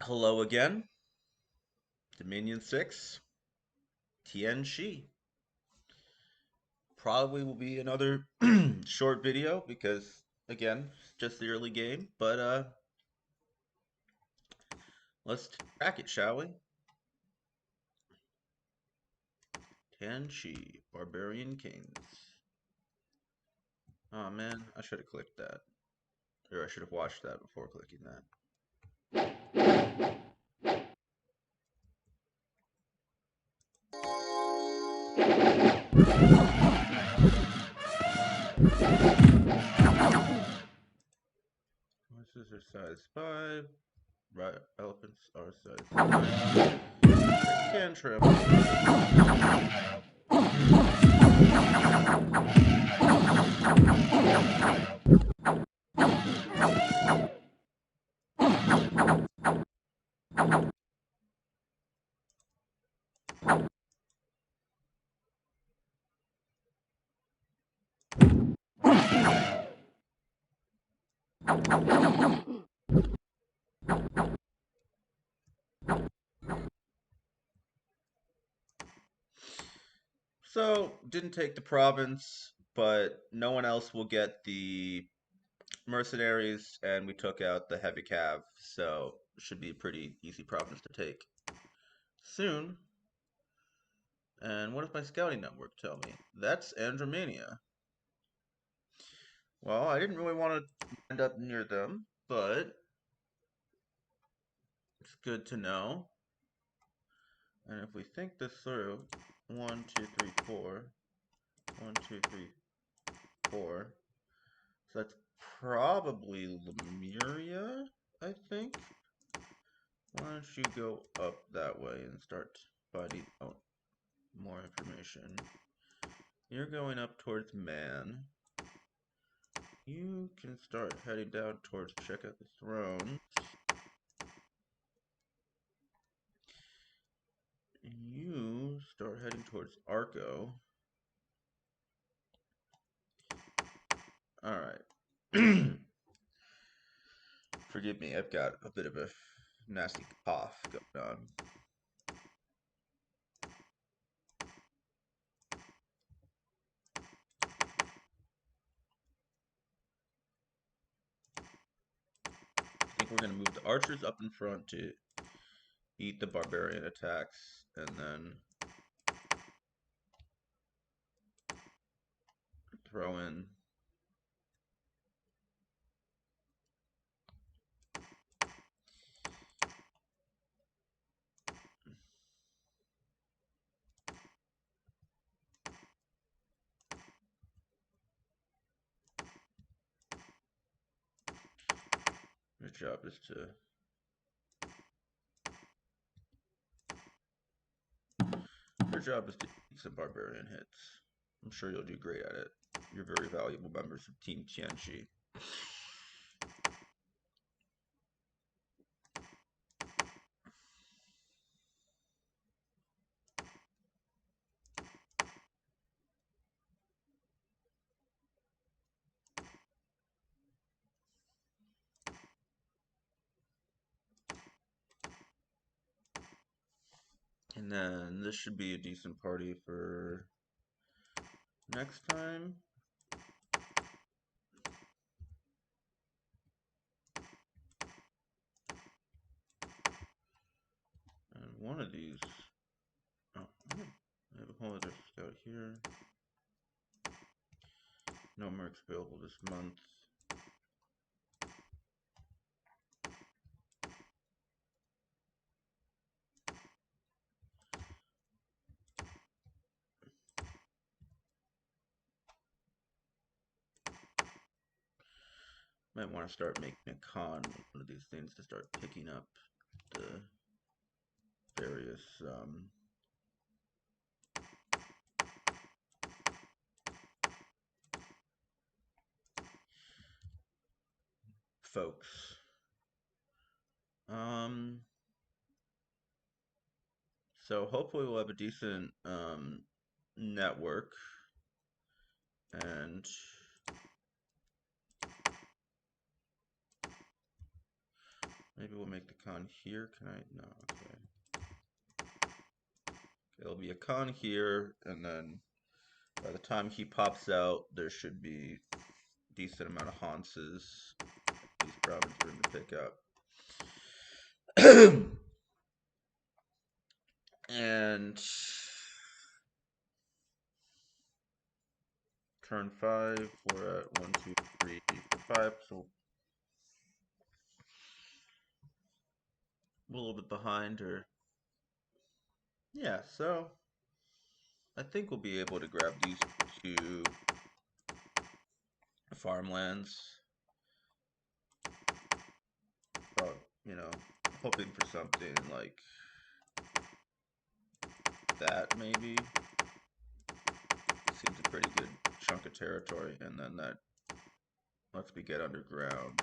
Hello again, Dominion 6, Tien'Chi. Probably will be another short video because, again, it's just the early game. But let's crack it, shall we? Tien'Chi, Barbarian Kings. Oh man, I should have clicked that. Or I should have watched that before clicking that. Horses are size 5. Right, elephants are size 5. Cantrip. So, didn't take the province, but no one else will get the mercenaries, and we took out the heavy cav, so it should be a pretty easy province to take soon. And what does my scouting network tell me? That's Andromania. Well, I didn't really want to end up near them, but it's good to know. And if we think this through, 1, 2, 3, 4, 1, 2, 3, 4. So that's probably Lemuria, I think. Why don't you go up that way and start finding out more information? You're going up towards Man. You can start heading down towards check out the throne. You start heading towards Arco. Alright. Forgive me, I've got a bit of a nasty cough going on. I think we're going to move the archers up in front to eat the barbarian attacks, and then throw in your job is to eat some barbarian hits. I'm sure you'll do great at it. You're very valuable members of Team Tianchi. And then this should be a decent party for next time. And one of these, oh, I have a whole other scout here. No mercs available this month. Might want to start making a con one of these things to start picking up the various folks. Um, so hopefully we'll have a decent network, and Maybe we'll make the con here. Can I? No, okay. It'll be a con here, and then by the time he pops out, there should be a decent amount of Hanses these Brahmins room to pick up. And turn 5, we're at 1, 2, 3, 4, 5, so a little bit behind, or yeah, so I think we'll be able to grab these 2 farmlands. You know, hoping for something like that, maybe. Seems a pretty good chunk of territory, and then that lets me get underground.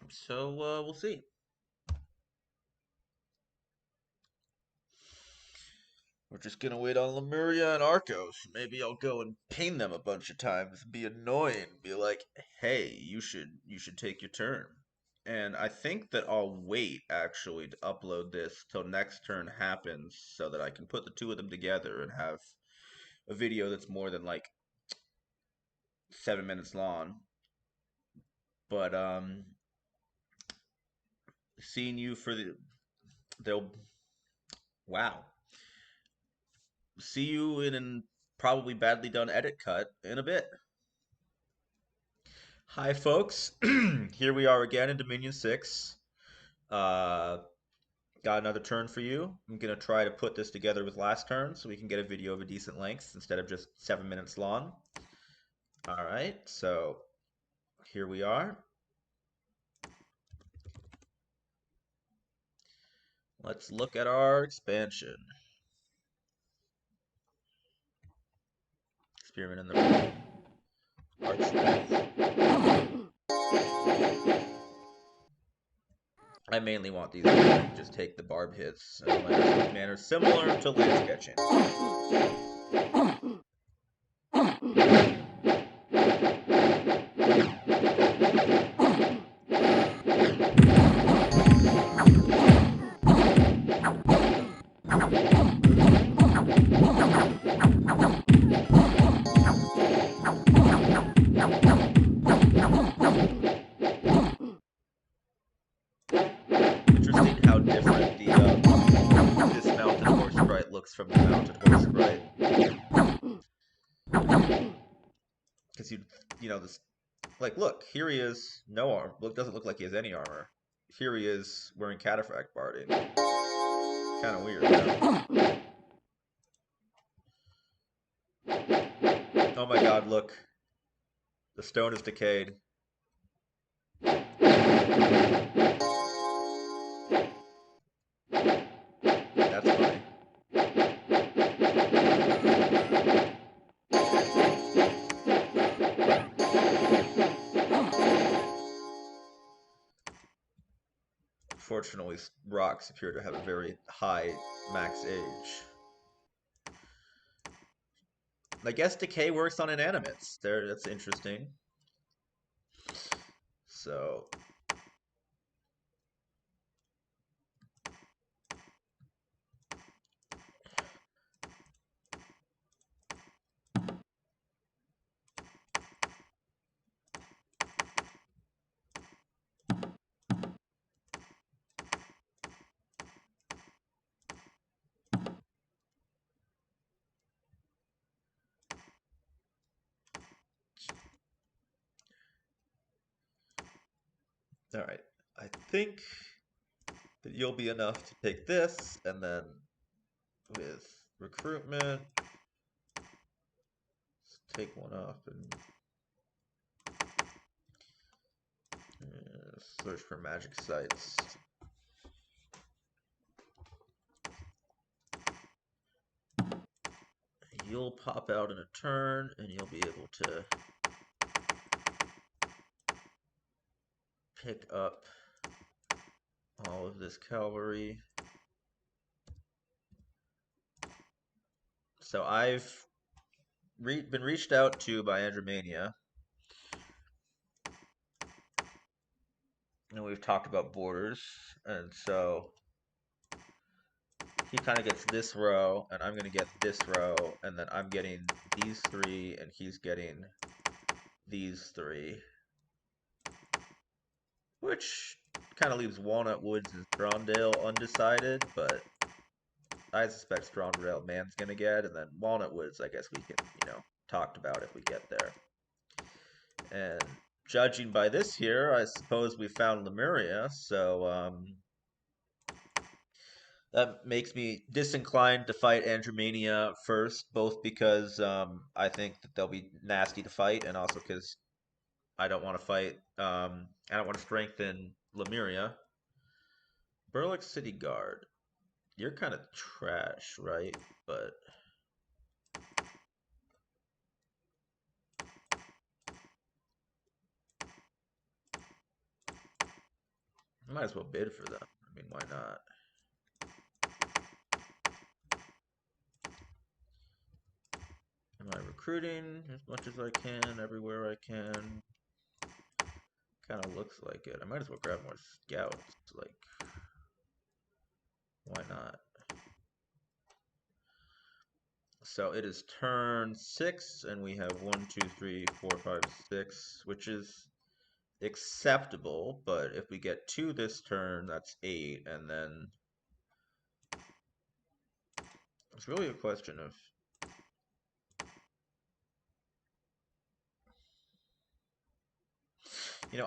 So we'll see. We're just gonna wait on Lemuria and Arcos. Maybe I'll go and ping them a bunch of times, be annoying, be like, "Hey, you should take your turn." And I think that I'll wait actually to upload this till next turn happens so that I can put the 2 of them together and have a video that's more than like 7 minutes long. But seeing you for they'll wow. See you in an probably badly done edit cut in a bit. Hi folks. Here we are again in Dominion 6. Uh got another turn for you. I'm gonna try to put this together with last turn so we can get a video of a decent length instead of just 7 minutes long. Alright, so here we are. Let's look at our expansion. Experiment in the archway. I mainly want these to just take the barb hits in a manner similar to land sketching. Interesting how different the dismounted horse sprite looks from the mounted horse sprite. Because you know this, like, look, here he is, no armor. Look, doesn't look like he has any armor. Here he is wearing cataphract barding. Kind of weird, though. Oh my God! Look, the stone is decayed. That's funny. Fortunately, rocks appear to have a very high max age. I guess decay works on inanimates. That's interesting. So, all right. I think that you'll be enough to take this, and then with recruitment, let's take one off and search for magic sites. You'll pop out in a turn, and you'll be able to pick up all of this cavalry. So I've been reached out to by Andromania, and we've talked about borders, and so he kind of gets this row, and I'm gonna get this row, and then I'm getting these three, and he's getting these three, which kind of leaves Walnut Woods and Strondale undecided, but I suspect Strondale Man's gonna get, and then Walnut Woods, I guess we can, talked about if we get there. And judging by this here, I suppose we found Lemuria, so that makes me disinclined to fight Andromania first, both because I think that they'll be nasty to fight, and also because I don't want to fight. I don't want to strengthen Lemuria. Burlick City Guard, you're kind of trash, right? But I might as well bid for them. I mean, why not? Am I recruiting as much as I can, everywhere I can? Kind of looks like it. I might as well grab more scouts. Like, why not? So it is turn 6, and we have 1, 2, 3, 4, 5, 6, which is acceptable. But if we get 2 this turn, that's 8, and then it's really a question of,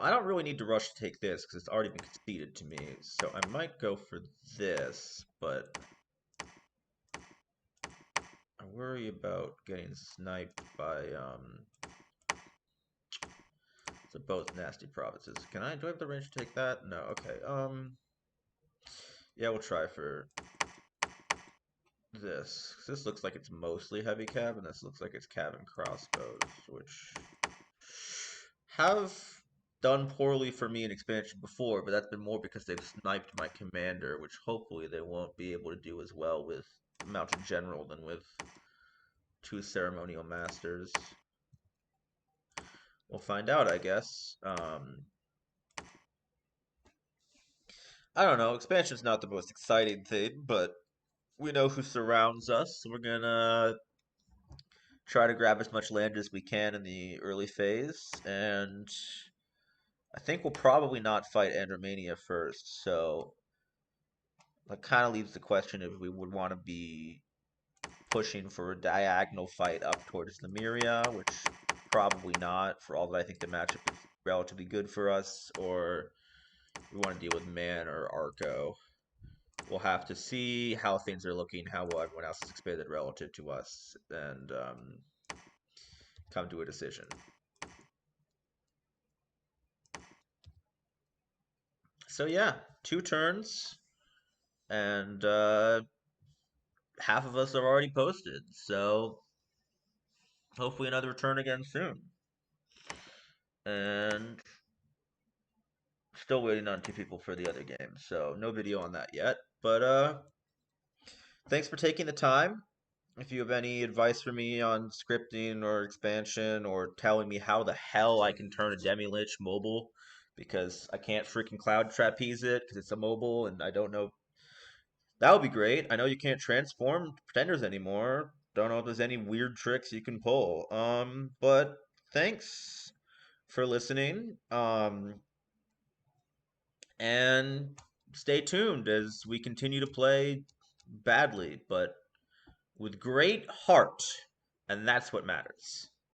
I don't really need to rush to take this because it's already been conceded to me. So I might go for this, but I worry about getting sniped by so both nasty provinces. Do I have the range to take that? No, okay. Yeah, we'll try for this. This looks like it's mostly heavy cav, and this looks like it's cav and crossbows, which have done poorly for me in expansion before, but that's been more because they've sniped my commander, which hopefully they won't be able to do as well with mounted general than with 2 ceremonial masters. We'll find out, I guess. I don't know. Expansion's not the most exciting thing, but we know who surrounds us, so we're gonna try to grab as much land as we can in the early phase, and I think we'll probably not fight Andromania first, so that kind of leaves the question if we would want to be pushing for a diagonal fight up towards Lemuria, which probably not, for all that I think the matchup is relatively good for us, or we want to deal with Man or Arco. We'll have to see how things are looking, how well everyone else is expanded relative to us, and come to a decision. So yeah, 2 turns, and half of us are already posted. So hopefully another turn again soon. And still waiting on 2 people for the other game, so no video on that yet. But thanks for taking the time. If you have any advice for me on scripting or expansion, or telling me how the hell I can turn a Demi-Lich mobile, because I can't freaking cloud trapeze it because it's a mobile and I don't know. That would be great. I know you can't transform pretenders anymore. Don't know if there's any weird tricks you can pull. But thanks for listening. And stay tuned as we continue to play badly, but with great heart, and that's what matters.